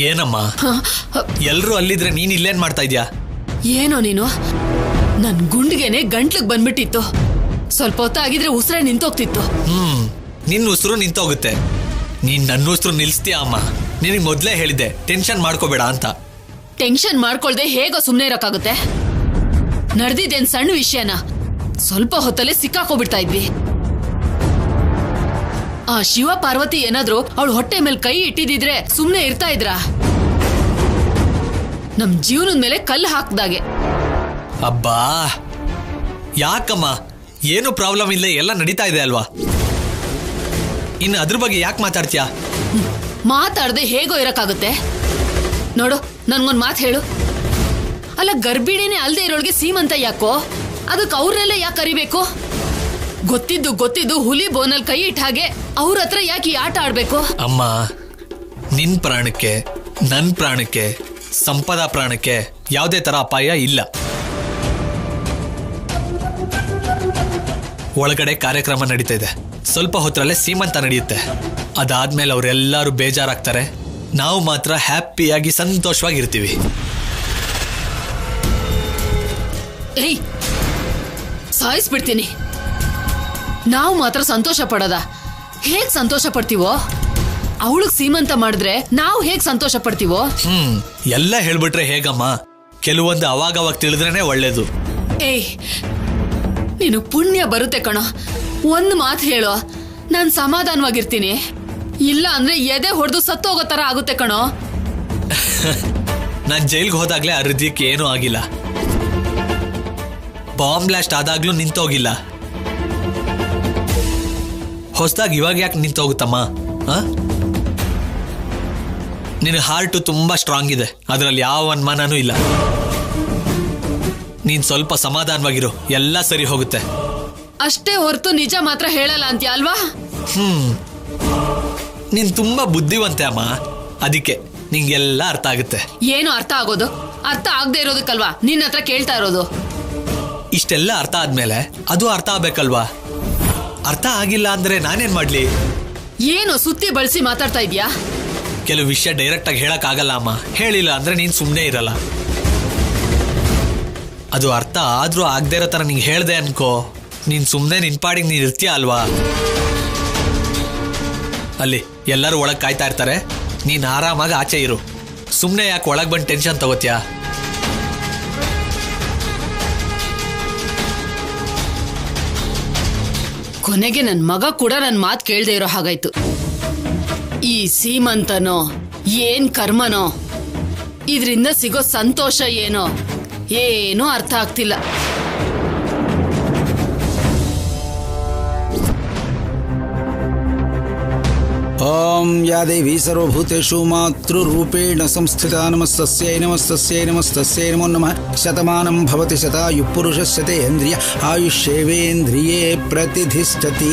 ಏನಮ್ಮ ಎಲ್ರು ಅಲ್ಲಿದ್ರೆ ನೀನ್ ಇಲ್ಲೇನ್ ಮಾಡ್ತಾ ಇದ್ಯಾ? ಏನೋ ನೀನು ನನ್ ಗುಂಡಿಗೆನೆ ಗಂಟ್ಲಿಗೆ ಬಂದ್ಬಿಟ್ಟಿತ್ತು. ಸ್ವಲ್ಪ ಹೊತ್ತಾಗಿದ್ರೆ ಉಸಿರೇ ನಿಂತೋಗ್ತಿತ್ತು. ನಿನ್ ಉಸಿರು ನಿಂತೋಗುತ್ತೆ. ನೀನ್ ನನ್ನ ಉಸಿರು ನಿಲ್ಸ್ತೀಯ ಅಮ್ಮ. ನಿನಗೆ ಮೊದ್ಲೇ ಹೇಳಿದ್ದೆ ಟೆನ್ಷನ್ ಮಾಡ್ಕೋಬೇಡ ಅಂತ. ಟೆನ್ಷನ್ ಮಾಡ್ಕೊಳ್ದೆ ಹೇಗೋ ಸುಮ್ನೆ ಇರಕ್ಕಾಗುತ್ತೆ? ನಡೆದಿದ್ದೇನ್ ಸಣ್ಣ ವಿಷಯನ ಸ್ವಲ್ಪ ಹೊತ್ತಲ್ಲೇ ಸಿಕ್ಕಾಕೋಬಿಡ್ತಾ ಇದ್ವಿ. ಆ ಶಿವ ಪಾರ್ವತಿ ಏನಾದ್ರು ಅವಳು ಹೊಟ್ಟೆ ಮೇಲೆ ಕೈ ಇಟ್ಟಿದ್ರೆ ಸುಮ್ನೆ ಇರ್ತಾ ಇದ್ರ? ನಮ್ ಜೀವನದ ಮೇಲೆ ಕಲ್ಲು ಹಾಕ್ದಾಗೆ. ಅಬ್ಬಾ ಯಾಕಮ್ಮ, ಏನು ಪ್ರಾಬ್ಲಮ್ ಇಲ್ಲ, ಎಲ್ಲ ನಡೀತಾ ಇದೆ ಅಲ್ವಾ? ಇನ್ನು ಅದ್ರ ಬಗ್ಗೆ ಯಾಕೆ ಮಾತಾಡ್ತೀಯಾ? ಮಾತಾಡದೆ ಹೇಗೋ ಇರಕ್ಕಾಗುತ್ತೆ? ನೋಡು, ನನ್ಗೊಂದ್ ಮಾತು ಹೇಳು. ಅಲ್ಲ, ಗರ್ಭಿಣಿನೇ ಅಲ್ದೇ ಇರೋಳ್ಗೆ ಸೀಮಂತ ಯಾಕೋ? ಅದಕ್ಕೆ ಅವ್ರನ್ನೆಲ್ಲ ಯಾಕೆ ಕರಿಬೇಕು? ಗೊತ್ತಿದ್ದು ಹುಲಿ ಬೋನಲ್ಲಿ ಕೈ ಇಟ್ಟ ಹಾಗೆ ಅವ್ರ ಹತ್ರ ಯಾಕೆ ಈ ಆಟ ಆಡ್ಬೇಕು? ಅಮ್ಮ, ನಿನ್ ಪ್ರಾಣಕ್ಕೆ, ನನ್ ಪ್ರಾಣಕ್ಕೆ, ಸಂಪದ ಪ್ರಾಣಕ್ಕೆ ಯಾವುದೇ ತರ ಅಪಾಯ ಇಲ್ಲ. ಒಳಗಡೆ ಕಾರ್ಯಕ್ರಮ ನಡೀತಾ ಇದೆ. ಸ್ವಲ್ಪ ಹೊತ್ತರಲ್ಲೇ ಸೀಮಂತ ನಡೆಯುತ್ತೆ. ಅದಾದ್ಮೇಲೆ ಅವರೆಲ್ಲರೂ ಬೇಜಾರಾಗ್ತಾರೆ. ನಾವು ಮಾತ್ರ ಹ್ಯಾಪಿಯಾಗಿ ಸಂತೋಷವಾಗಿರ್ತೀವಿ. ಏಯ್, ಸಾಯಿಸ್ಬಿಡ್ತೀನಿ. ನಾವು ಮಾತ್ರ ಸಂತೋಷ ಪಡೋದ? ಹೇಗ್ ಸಂತೋಷ ಪಡ್ತೀವೋ ಅವಳಿಗೆ ಸೀಮಂತ ಮಾಡಿದ್ರೆ ನಾವು ಹೇಗ್ ಸಂತೋಷ ಪಡ್ತೀವೋ? ಎಲ್ಲ ಹೇಳ್ಬಿಟ್ರೆ ಹೇಗಮ್ಮ? ಕೆಲವೊಂದು ಅವಾಗವಾಗ ತಿಳಿದ್ರೇನೆ ಒಳ್ಳೇದು. ಏಯ್, ನೀನು ಪುಣ್ಯ ಬರುತ್ತೆ ಕಣೋ. ಒಂದ್ ಮಾತು ಹೇಳೋ, ನಾನ್ ಸಮಾಧಾನವಾಗಿರ್ತೀನಿ. ಇಲ್ಲ ಅಂದ್ರೆ ಎದೆ ಹೊಡೆದು ಸತ್ತೋಗೋ ತರ ಆಗುತ್ತೆ ಕಣೋ. ನಾನ್ ಜೈಲ್ಗೆ ಹೋದಾಗ್ಲೇ ಆ ಹೃದಯಕ್ಕೆ ಏನೂ ಆಗಿಲ್ಲ. ಬಾಂಬ್ ಬ್ಲಾಸ್ಟ್ ಆದಾಗ್ಲೂ ನಿಂತೋಗಿಲ್ಲ. ಹೊಸದಾಗಿ ಇವಾಗ ಯಾಕೆ ನಿಂತೋಗುತ್ತಮ್ಮ? ನಿನ್ನ ಹಾರ್ಟು ತುಂಬಾ ಸ್ಟ್ರಾಂಗ್ ಇದೆ, ಅದರಲ್ಲಿ ಯಾವ ಅನುಮಾನನೂ ಇಲ್ಲ. ನೀನ್ ಸ್ವಲ್ಪ ಸಮಾಧಾನವಾಗಿರು, ಎಲ್ಲ ಸರಿ ಹೋಗುತ್ತೆ. ಅಷ್ಟೇ ಹೊರತು ನಿಜ ಮಾತ್ರ ಹೇಳಲ್ಲ ಅಂತ್ಯ ಅಲ್ವಾ? ನೀನ್ ತುಂಬಾ ಬುದ್ಧಿವಂತೆ ಅಮ್ಮ, ಅದಕ್ಕೆ ನಿಂಗೆಲ್ಲ ಅರ್ಥ ಆಗುತ್ತೆ. ಏನು ಅರ್ಥ ಆಗೋದು? ಅರ್ಥ ಆಗದೆ ಇರೋದಕ್ಕಲ್ವಾ ನಿನ್ನ ಹತ್ರ ಕೇಳ್ತಾ ಇರೋದು. ಇಷ್ಟೆಲ್ಲ ಅರ್ಥ ಆದ್ಮೇಲೆ ಅದು ಅರ್ಥ ಆಗ್ಬೇಕಲ್ವಾ? ಅರ್ಥ ಆಗಿಲ್ಲ ಅಂದ್ರೆ ನಾನೇನ್ ಮಾಡ್ಲಿ? ಏನು ಸುತ್ತಿ ಬಳಸಿ ಮಾತಾಡ್ತಾ ಇದ್ಯಾ? ಕೆಲವು ವಿಷಯ ಡೈರೆಕ್ಟ್ ಆಗಿ ಹೇಳಕ್ ಆಗಲ್ಲ ಅಮ್ಮ. ಹೇಳಿಲ್ಲ ಅಂದ್ರೆ ನೀನ್ ಸುಮ್ನೆ ಇರಲ್ಲ. ಅದು ಅರ್ಥ ಆದ್ರೂ ಆಗದೆ ಇರೋ ತರ ನಿಂಗೆ ಹೇಳ್ದೆ ಅನ್ಕೋ, ನೀನ್ ಸುಮ್ನೆ ನಿನ್ ಪಾಡಿಗೆ ನೀನ್ ಇರ್ತೀಯ ಅಲ್ವಾ? ಅಲ್ಲಿ ಎಲ್ಲರೂ ಒಳಗ್ ಕಾಯ್ತಾ ಇರ್ತಾರೆ, ನೀನ್ ಆರಾಮಾಗಿ ಆಚೆ ಇರು. ಸುಮ್ನೆ ಯಾಕೆ ಒಳಗ್ ಬಂದು ಟೆನ್ಷನ್ ತಗೋತ್ಯಾ? ಕೊನೆಗೆ ನನ್ ಮಗ ಕೂಡ ನನ್ ಮಾತು ಕೇಳ್ದೆ ಇರೋ ಹಾಗಾಯ್ತು. ಈ ಸೀಮಂತನೋ ಏನ್ ಕರ್ಮನೋ, ಇದ್ರಿಂದ ಸಿಗೋ ಸಂತೋಷ ಏನೋ ಏನೂ ಅರ್ಥ ಆಗ್ತಿಲ್ಲ. ಓಂ ಯಾ ದೇವಿ ಸರ್ವಭೂತೇಷು ಮಾತೃರೂಪೇಣ ಸಂಸ್ಥಿತಾ ನಮಸ್ತಸ್ಯೈ ನಮಸ್ತಸ್ಯೈ ನಮಸ್ತಸ್ಯೈ ನಮೋ ನಮಃ. ಶತಮಾನಂ ಭವತಿ ಶತಾಯು ಪುರುಷಸ್ಯತೇಂದ್ರಿಯ ಆಯುಷ್ಯೇವೇಂದ್ರಿಯೇ ಪ್ರತಿಷ್ಠತಿ.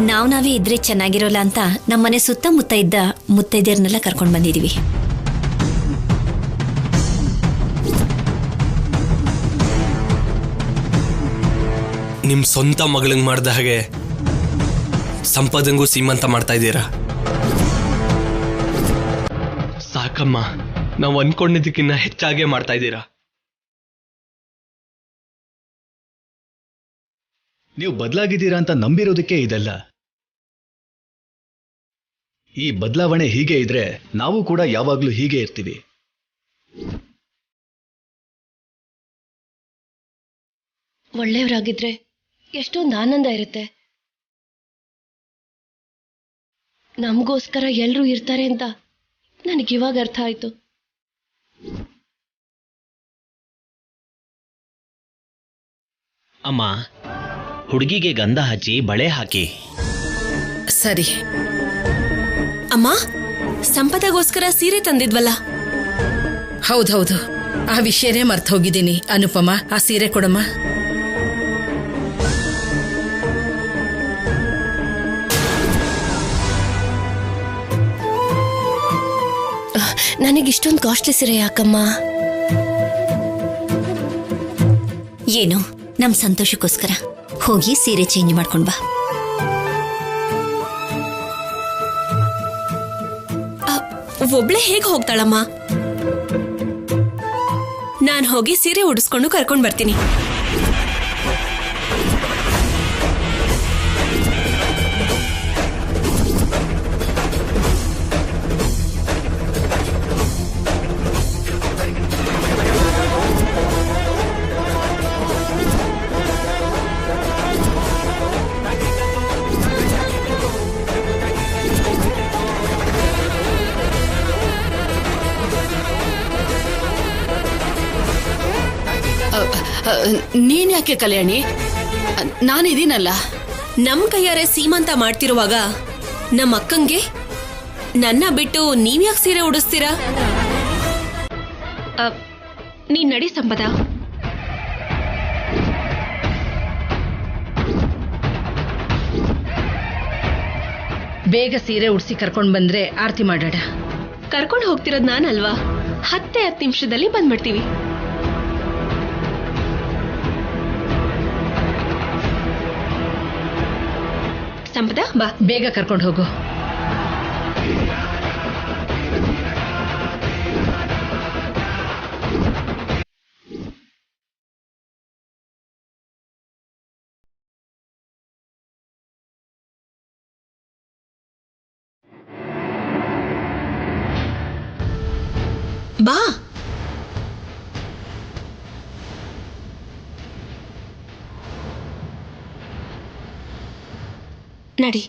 ನಾವೇ ಇದ್ರೆ ಚೆನ್ನಾಗಿರೋಲ್ಲ ಅಂತ ನಮ್ಮನೆ ಸುತ್ತಮುತ್ತ ಇದ್ದ ಮುತ್ತೈದೆಯರನ್ನೆಲ್ಲ ಕರ್ಕೊಂಡು ಬಂದಿದೀವಿ. ನಿಮ್ ಸ್ವಂತ ಮಗಳಂಗ್ ಮಾಡ್ದ ಹಾಗೆ ಸಂಪದಂಗೂ ಸೀಮಂತ ಮಾಡ್ತಾ ಇದ್ದೀರಾ? ಸಾಕಮ್ಮ, ನಾವು ಅನ್ಕೊಂಡಿದ್ದಕ್ಕಿಂತ ಹೆಚ್ಚಾಗೆ ಮಾಡ್ತಾ ಇದ್ದೀರಾ. ನೀವು ಬದಲಾಗಿದ್ದೀರಾ ಅಂತ ನಂಬಿರೋದಕ್ಕೆ ಇದೆಲ್ಲ. ಈ ಬದಲಾವಣೆ ಹೀಗೆ ಇದ್ರೆ ನಾವು ಕೂಡ ಯಾವಾಗ್ಲೂ ಹೀಗೆ ಇರ್ತೀವಿ. ಒಳ್ಳೆಯವರಾಗಿದ್ರೆ ಎಷ್ಟೊಂದು ಆನಂದ ಇರುತ್ತೆ. ನಮಗೋಸ್ಕರ ಎಲ್ಲರೂ ಇರ್ತಾರೆ ಅಂತ ನನಗಿವಾಗ ಅರ್ಥ ಆಯ್ತು. ಅಮ್ಮ, ಹುಡುಗಿಗೆ ಗಂಧ ಹಚ್ಚಿ ಬಳೆ ಹಾಕಿ. ಸರಿ ಅಮ್ಮ, ಸಂಪದಗೋಸ್ಕರ ಸೀರೆ ತಂದಿದ್ವಲ್ಲ? ಹೌದೌದು, ಆ ವಿಷಯನೇ ಮರ್ತು ಹೋಗಿದ್ದೀನಿ. ಅನುಪಮ, ಆ ಸೀರೆ ಕೊಡಮ್ಮ. ನನಗಿಷ್ಟೊಂದು ಕಾಸ್ಟ್ಲಿ ಸೀರೆ ಯಾಕಮ್ಮ? ಏನು, ನಮ್ ಸಂತೋಷಕ್ಕೋಸ್ಕರ. ಹೋಗಿ ಸೀರೆ ಚೇಂಜ್ ಮಾಡ್ಕೊಂಡ್ ಬಾ. ಒಬ್ಳೆ ಹೇಗೆ ಹೋಗ್ತಾಳಮ್ಮ? ನಾನ್ ಹೋಗಿ ಸೀರೆ ಉಡಿಸ್ಕೊಂಡು ಕರ್ಕೊಂಡ್ ಬರ್ತೀನಿ. ನೀನ್ ಯಾಕೆ ಕಲ್ಯಾಣಿ? ನಾನಿದೀನಲ್ಲ. ನಮ್ ಕೈಯಾರೆ ಸೀಮಂತ ಮಾಡ್ತಿರುವಾಗ ನಮ್ಮ ಅಕ್ಕಂಗೆ ನನ್ನ ಬಿಟ್ಟು ನೀವ್ಯಾಕೆ ಸೀರೆ ಉಡಿಸ್ತೀರಾ? ನೀನ್ ನಡಿ ಸಂಪದ. ಬೇಗ ಸೀರೆ ಉಡ್ಸಿ ಕರ್ಕೊಂಡ್ ಬಂದ್ರೆ ಆರತಿ ಮಾಡೋಣ. ಕರ್ಕೊಂಡು ಹೋಗ್ತಿರೋದ್ ನಾನಲ್ವಾ? 10 ನಿಮಿಷದಲ್ಲಿ ಬಂದ್ಬಿಡ್ತೀವಿ. ಸಂಪದ ಬಾ, ಬೇಗ ಕರ್ಕೊಂಡು ಹೋಗು. ಬಾ. ನಡಿ.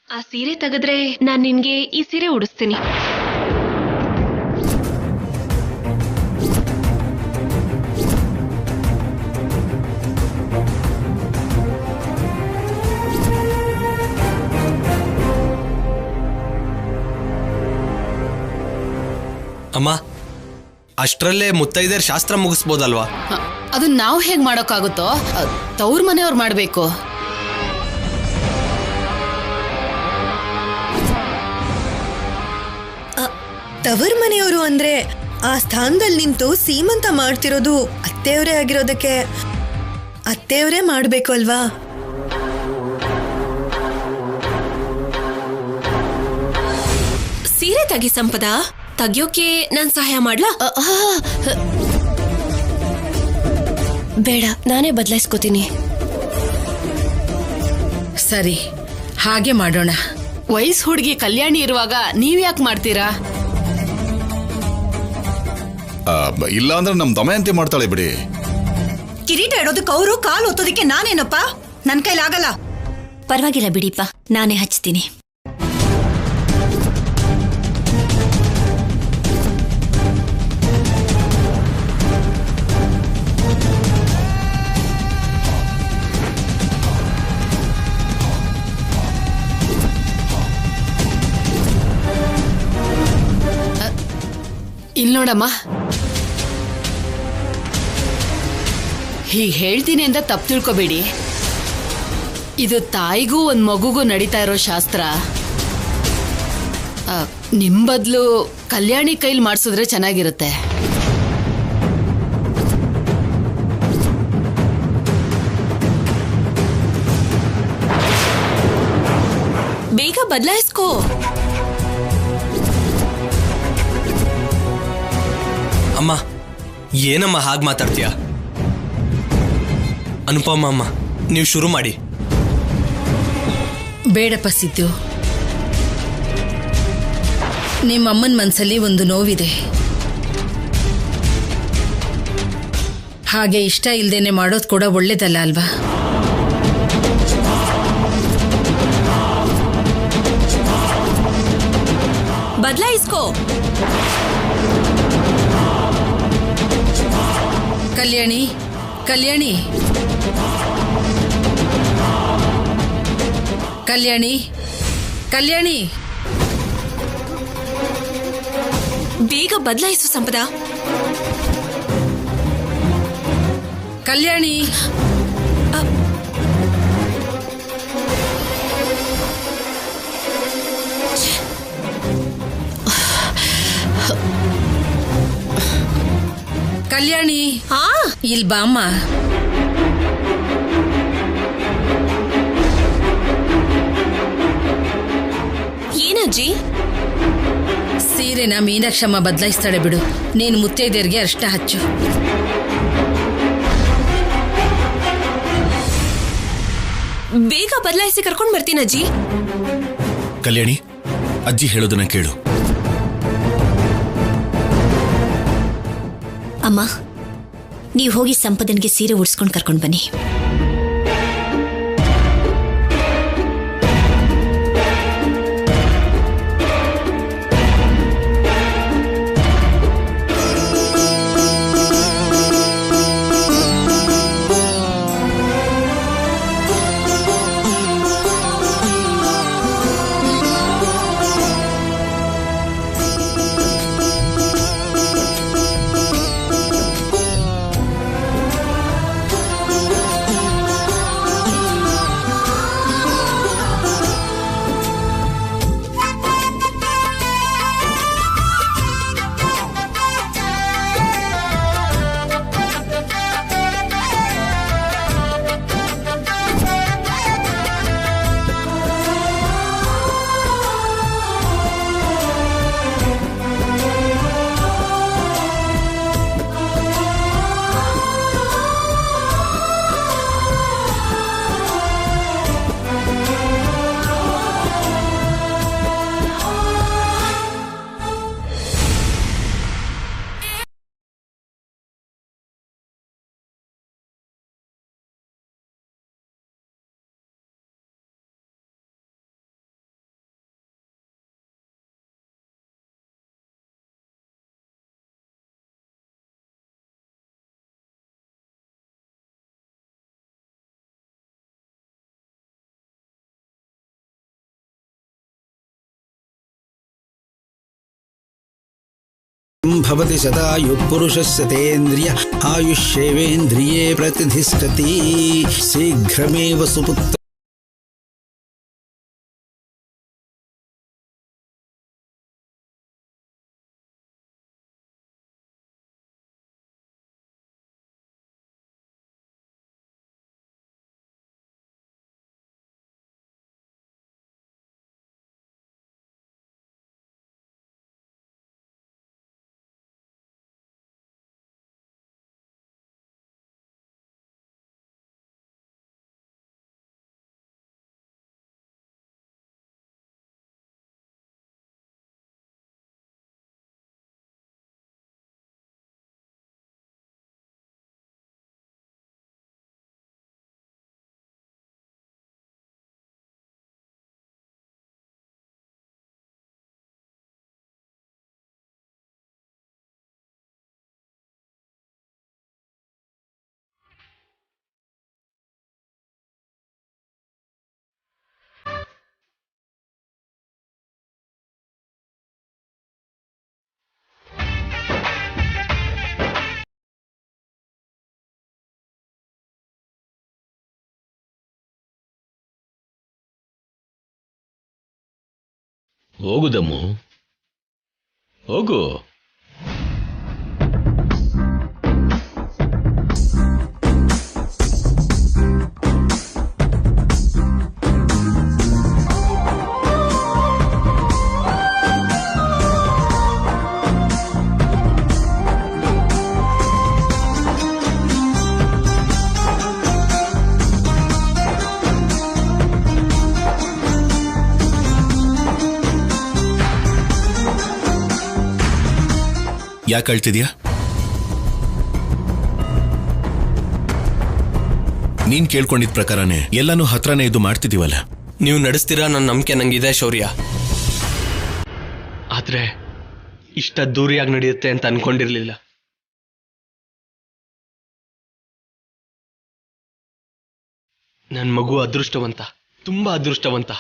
ಆ ಸೀರೆ ತೆಗೆದ್ರೆ ನಾನ್ ನಿನ್ಗೆ ಈ ಸೀರೆ ಉಡಿಸ್ತೀನಿ. ಅಮ್ಮ, ಅಷ್ಟರಲ್ಲೇ ಮುತ್ತೈದೆಯರ್ ಶಾಸ್ತ್ರ ಮುಗಿಸ್ಬೋದಲ್ವಾ? ಅದನ್ನ ನಾವು ಹೇಗ್ ಮಾಡೋಕ್ಕಾಗುತ್ತೋ? ತವ್ರ ಮನೆಯವ್ರು ಮಾಡ್ಬೇಕು. ತವರ್ ಮನೆಯವರು ಅಂದ್ರೆ ಆ ಸ್ಥಾನದಲ್ಲಿ ನಿಂತು ಸೀಮಂತ ಮಾಡ್ತಿರೋದು ಅತ್ತೆಯವರೇ ಆಗಿರೋದಕ್ಕೆ ಅತ್ತೆಯವರೇ ಮಾಡ್ಬೇಕು ಅಲ್ವಾ? ಸೀರೆ ತೆಗಿ ಸಂಪದ. ತೆಗಿಯೋಕೆ ನಾನ್ ಸಹಾಯ ಮಾಡ್ಲಾ? ಬೇಡ, ನಾನೇ ಬದಲಾಯಿಸ್ಕೋತೀನಿ. ಸರಿ, ಹಾಗೆ ಮಾಡೋಣ. ವಯಸ್ಸು ಹುಡುಗಿ ಕಲ್ಯಾಣಿ ಇರುವಾಗ ನೀವ್ಯಾಕೆ ಮಾಡ್ತೀರಾ? ಇಲ್ಲ ಅಂದ್ರೆ ನಮ್ ದಮಯಂತಿ ಮಾಡ್ತಾಳೆ ಬಿಡಿ. ಕಿರೀಟ ಇಡೋದಕ್ಕೆ ಅವರು ಕಾಲು ಒತ್ತೋದಕ್ಕೆ ನಾನೇನಪ್ಪ? ನನ್ ಕೈಲಾಗಲ್ಲ. ಪರವಾಗಿಲ್ಲ ಬಿಡಿಪ್ಪ, ನಾನೇ ಹಚ್ತೀನಿ. ಇಲ್ ನೋಡಮ್ಮ, ಹೀಗೆ ಹೇಳ್ತೀನಿ ಅಂತ ತಪ್ಪು ತಿಳ್ಕೊಬೇಡಿ. ಇದು ತಾಯಿಗೂ ಒಂದ್ ಮಗುಗೂ ನಡೀತಾ ಇರೋ ಶಾಸ್ತ್ರ. ನಿಮ್ ಬದಲು ಕಲ್ಯಾಣಿ ಕೈಲಿ ಮಾಡಿಸಿದ್ರೆ ಚೆನ್ನಾಗಿರುತ್ತೆ. ಬೇಗ ಬದಲಾಯಿಸ್ಕೋ. ಅಮ್ಮ, ಏನಮ್ಮ ಹಾಗೆ ಮಾತಾಡ್ತೀಯ? ಅನುಪಮ ಅಮ್ಮ, ನೀವು ಶುರು ಮಾಡಿ. ಬೇಡಪ್ಪ ಸಿದ್ದು, ನಿಮ್ಮ ಅಮ್ಮನ ಮನಸ್ಸಲ್ಲಿ ಒಂದು ನೋವಿದೆ. ಹಾಗೆ ಇಷ್ಟ ಇಲ್ದೇನೆ ಮಾಡೋದು ಕೂಡ ಒಳ್ಳೇದಲ್ಲ ಅಲ್ವಾ? ಬದಲಾಯಿಸ್ಕೋ. ಕಲ್ಯಾಣಿ, ಕಲ್ಯಾಣಿ, ಕಲ್ಯಾಣಿ, ಕಲ್ಯಾಣಿ, ಬೇಗ ಬದಲಾಯಿಸು ಸಂಪದ. ಕಲ್ಯಾಣಿ, ಕಲ್ಯಾಣಿ, ಇಲ್ ಬಾಮ್ಮ. ಏನಜ್ಜಿ? ಸೀರೆನ ಮೀನಾಕ್ಷಮ್ಮ ಬದಲಾಯಿಸ್ತಾಳೆ ಬಿಡು. ನೀನು ಮುತ್ತೈದೆಯರಿಗೆ ಅರ್ಶಿನ ಹಚ್ಚು. ಬೇಗ ಬದಲಾಯಿಸಿ ಕರ್ಕೊಂಡು ಬರ್ತೀನಜ್ಜಿ. ಕಲ್ಯಾಣಿ, ಅಜ್ಜಿ ಹೇಳೋದನ್ನ ಕೇಳು. ಅಮ್ಮ, ನೀವು ಹೋಗಿ ಸಂಪದನಿಗೆ ಸೀರೆ ಉಡ್ಸ್ಕೊಂಡು ಕರ್ಕೊಂಡು ಬನ್ನಿ. ಭವತಿ ಶತಾಯು ಪುರುಷಸ್ಯ ತೇಂದ್ರಿಯ ಆಯುಷ್ಯೇವೇಂದ್ರಿಯೇ ಪ್ರತಿಷ್ಠತಿ ಶೀಘ್ರಮೇವ ಸುಪುತ್ರ. ಹೋಗುದಮ್ಮು, ಹೋಗು. ಯಾಕೆ ಅಳ್ತಿದ್ಯಾ? ನೀನ್ ಕೇಳ್ಕೊಂಡಿದ್ ಪ್ರಕಾರನೇ ಎಲ್ಲಾನು ಹತ್ರನೇ ಇದು ಮಾಡ್ತಿದೀವಲ್ಲ. ನೀವು ನಡೆಸ್ತೀರಾ ನನ್ನ ನಂಬಿಕೆ ನಂಗಿದೆ ಶೌರ್ಯ. ಆದ್ರೆ ಇಷ್ಟ ದೂರಿಯಾಗಿ ನಡೆಯುತ್ತೆ ಅಂತ ಅನ್ಕೊಂಡಿರ್ಲಿಲ್ಲ. ನನ್ನ ಮಗು ಅದೃಷ್ಟವಂತ, ತುಂಬಾ ಅದೃಷ್ಟವಂತ.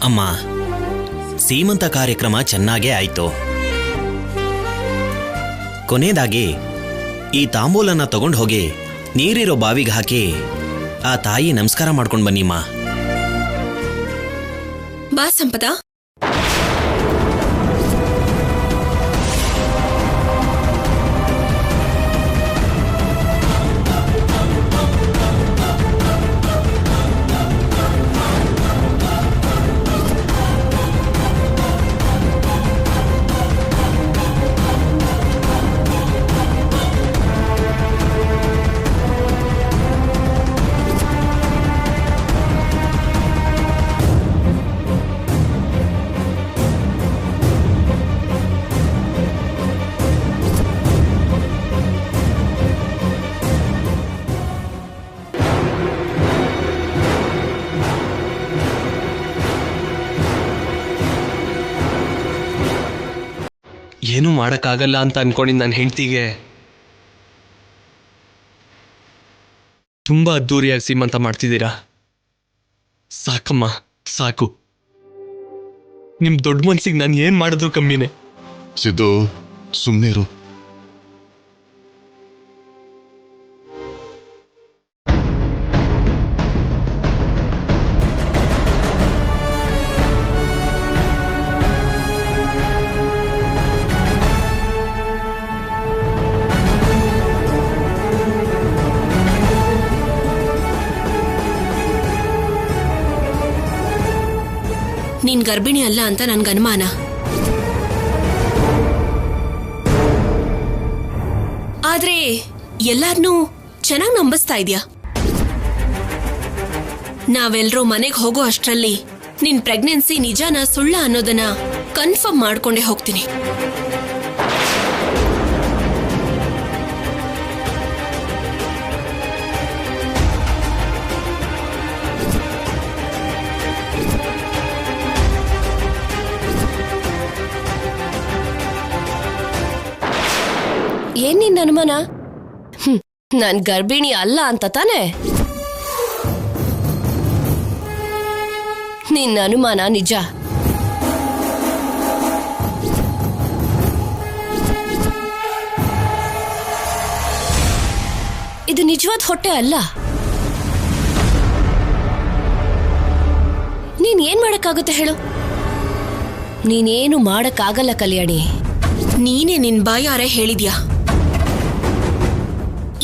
ಅಮ್ಮ, ಸೀಮಂತ ಕಾರ್ಯಕ್ರಮ ಚೆನ್ನಾಗೇ ಆಯ್ತು. ಕೊನೆಯದಾಗಿ ಈ ತಾಂಬೂಲನ್ನ ತಗೊಂಡು ಹೋಗಿ ನೀರಿರೋ ಬಾವಿಗೆ ಹಾಕಿ ಆ ತಾಯಿ ನಮಸ್ಕಾರ ಮಾಡ್ಕೊಂಡು ಬನ್ನಿಮ್ಮ. ಬಾ ಸಂಪದ. ಏನೂ ಮಾಡೋಕ್ಕಾಗಲ್ಲ ಅಂತ ಅನ್ಕೊಂಡಿದ್ದು ನನ್ನ ಹೆಂಡತಿಗೆ ತುಂಬಾ ಅದ್ದೂರಿಯಾಗಿ ಸೀಮಂತ ಮಾಡ್ತಿದ್ದೀರಾ. ಸಾಕಮ್ಮ, ಸಾಕು. ನಿಮ್ ದೊಡ್ಡ ಮನ್ಸಿಗೆ ನಾನು ಏನ್ ಮಾಡಿದ್ರು ಕಮ್ಮಿನೇ. ಸಿದ್ದು, ಸುಮ್ಮನಿರು. ನೀನ್ ಗರ್ಭಿಣಿ ಅಲ್ಲ ಅಂತ ನನ್ಗೆ ಅನುಮಾನ. ಆದ್ರೆ ಎಲ್ಲಾರ್ನೂ ಚೆನ್ನಾಗಿ ನಂಬಿಸ್ತಾ ಇದ್ಯಾ. ನಾವೆಲ್ಲರೂ ಮನೆಗೆ ಹೋಗೋ ಅಷ್ಟ್ರಲ್ಲಿ ನಿನ್ ಪ್ರೆಗ್ನೆನ್ಸಿ ನಿಜಾನ ಸುಳ್ಳ ಅನ್ನೋದನ್ನ ಕನ್ಫರ್ಮ್ ಮಾಡ್ಕೊಂಡೇ ಹೋಗ್ತೀನಿ. ಏನ್ ನಿನ್ನ ಅನುಮಾನ? ನಾನ್ ಗರ್ಭಿಣಿ ಅಲ್ಲ ಅಂತ ತಾನೆ? ನಿನ್ನ ಅನುಮಾನ ನಿಜ. ಇದು ನಿಜವಾದ ಹೊಟ್ಟೆ ಅಲ್ಲ. ನೀನ್ ಏನ್ ಮಾಡಕ್ಕಾಗುತ್ತೆ ಹೇಳು? ನೀನೇನು ಮಾಡಕ್ಕಾಗಲ್ಲ ಕಲ್ಯಾಣಿ. ನೀನೇ ನಿನ್ ಬಾಯಾರೆ ಹೇಳಿದ್ಯಾ.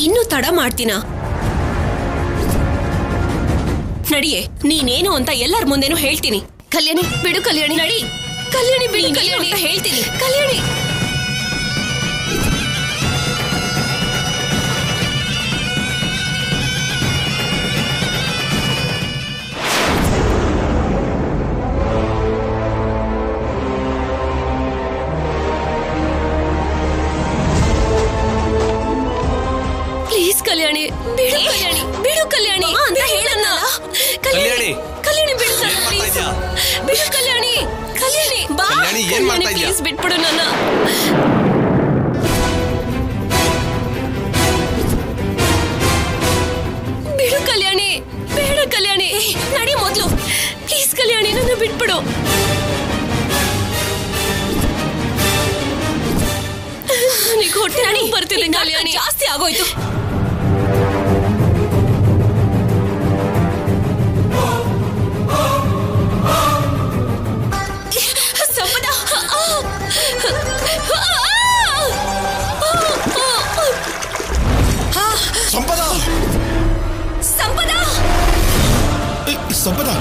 ಇನ್ನು ತಡ ಮಾಡ್ತೀನ? ನಡಿಯೇ, ನೀನೇನು ಅಂತ ಎಲ್ಲರ ಮುಂದೆನೂ ಹೇಳ್ತೀನಿ. ಕಲ್ಯಾಣಿ ಬಿಡು ಕಲ್ಯಾಣಿ. ನಡಿ ಕಲ್ಯಾಣಿ, ಬಿಡು ಕಲ್ಯಾಣಿ ಅಂತ ಹೇಳ್ತೀನಿ. ಕಲ್ಯಾಣಿ, ಪ್ಲೀಸ್ ಕಲ್ಯಾಣಿ ಬಿಡು. ಕಲ್ಯಾಣಿ ಬಿಡು. ಕಲ್ಯಾಣಿ ಅಂತ ಹೇಳನ್ನ. ಕಲ್ಯಾಣಿ, ಕಲ್ಯಾಣಿ ಬಿಡು ನನ್ನ ಪ್ಲೀಸ್. ಬಿಡು ಕಲ್ಯಾಣಿ. ಕಲ್ಯಾಣಿ ಬಾ. ಕಲ್ಯಾಣಿ, ಏನ್ ಮಾಡ್ತಾ ಇದ್ಯಾ? ಪ್ಲೀಸ್ ಬಿಟ್ಬಿಡು ನನ್ನ. ಬಿಡು ಕಲ್ಯಾಣಿ. ಬೇಡ ಕಲ್ಯಾಣಿ. ನಡಿ ಮೊದ್ಲು. ಪ್ಲೀಸ್ ಕಲ್ಯಾಣಿ ನನ್ನ ಬಿಟ್ಬಿಡು. ನನಗೆ ಹೊಟ್ಟೆ ನೋವು ಬರ್ತಿದೆ ಕಲ್ಯಾಣಿ. ಜಾಸ್ತಿ ಆಗೋಯ್ತು. ಸಂಪದ